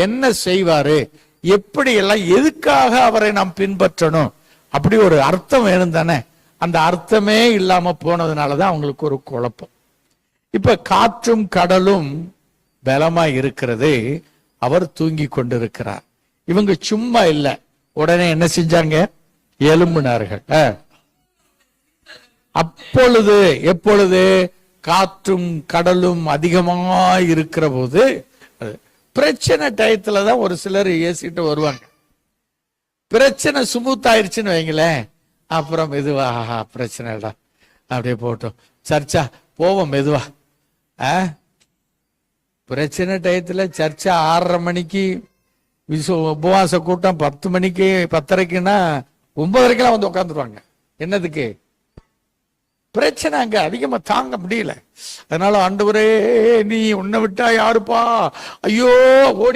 என்ன செய்வாரு, எப்படி எல்லாம், எதுக்காக அவரை நாம் பின்பற்றணும், அப்படி ஒரு அர்த்தம் வேணும் தானே. அந்த அர்த்தமே இல்லாம போனதுனாலதான் அவங்களுக்கு ஒரு குழப்பம். இப்ப காற்றும் கடலும் பலமா இருக்கிறது, அவர் தூங்கி கொண்டிருக்கிறார். இவங்க சும்மா இல்ல, உடனே என்ன செஞ்சாங்க, எழும்பினார்கள். அப்பொழுது எப்பொழுது காற்றும் கடலும் அதிகமாக இருக்கிற போது, பிரச்சனை டயத்துலதான் ஒரு சிலர் ஏசிட்டு வருவாங்க. பிரச்சனை சுமூத் ஆயிடுச்சுன்னு வைங்களேன், அப்புறம் மெதுவா பிரச்சனைடா அப்படியே போட்டோம், சர்ச்சா போவோம் மெதுவா. பிரச்சனை டயத்துல சர்ச்சா 6:30 மணிக்கு, உபவாச கூட்டம் 10 மணிக்கு 10:30க்குன்னா 9:30க்கெல்லாம் வந்து உட்காந்துருவாங்க. என்னதுக்கு? பிரச்சனை அங்க அதிகமா தாங்க முடியல. அதனால ஆண்டவரே நீ உன்னை விட்டா யாருப்பா, ஐயோ ஓடி